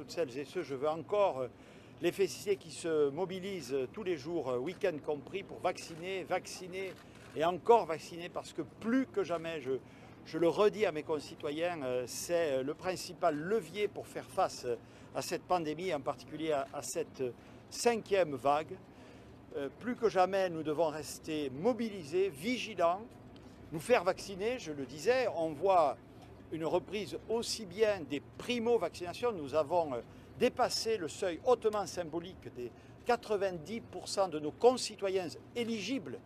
toutes celles et ceux, je veux encore les féliciter qui se mobilisent tous les jours, week-end compris, pour vacciner, vacciner et encore vacciner, parce que plus que jamais, je le redis à mes concitoyens, c'est le principal levier pour faire face à cette pandémie, en particulier à cette 5e vague. Plus que jamais, nous devons rester mobilisés, vigilants, nous faire vacciner, je le disais. On voit une reprise aussi bien des primo-vaccinations. Nous avons dépassé le seuil hautement symbolique des 90% de nos concitoyens éligibles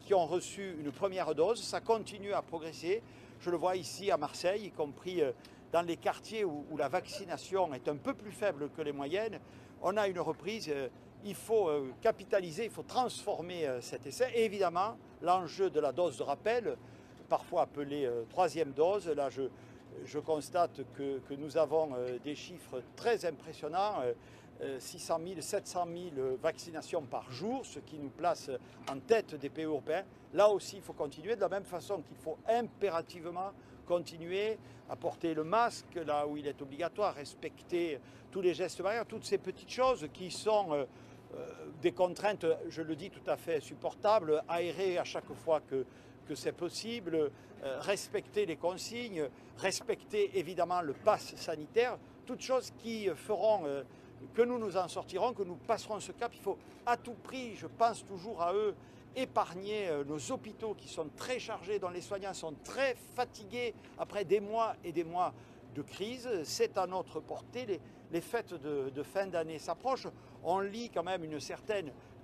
qui ont reçu une première dose. Ça continue à progresser. Je le vois ici à Marseille, y compris dans les quartiers où la vaccination est un peu plus faible que les moyennes. On a une reprise. Il faut capitaliser, il faut transformer cet essai. Et évidemment, l'enjeu de la dose de rappel, parfois appelée troisième dose, là je constate que nous avons des chiffres très impressionnants, 600 000, 700 000 vaccinations par jour, ce qui nous place en tête des pays européens. Là aussi, il faut continuer, de la même façon qu'il faut impérativement continuer à porter le masque là où il est obligatoire, respecter tous les gestes barrières, toutes ces petites choses qui sont des contraintes, je le dis, tout à fait supportables, aérer à chaque fois que c'est possible, respecter les consignes, respecter évidemment le pass sanitaire, toutes choses qui feront que nous nous en sortirons, que nous passerons ce cap. Il faut à tout prix, je pense toujours à eux, épargner nos hôpitaux qui sont très chargés, dont les soignants sont très fatigués après des mois et des mois de crise. C'est à notre portée. Les fêtes de fin d'année s'approchent. On lit quand même une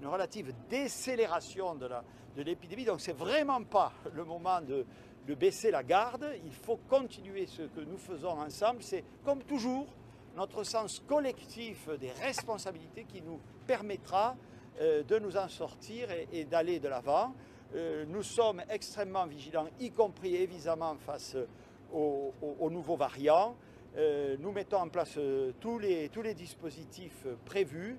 relative décélération de l'épidémie. Donc c'est vraiment pas le moment de baisser la garde. Il faut continuer ce que nous faisons ensemble. C'est comme toujours notre sens collectif des responsabilités qui nous permettra de nous en sortir et d'aller de l'avant. Nous sommes extrêmement vigilants, y compris évidemment face aux nouveaux variants. Nous mettons en place tous les dispositifs prévus.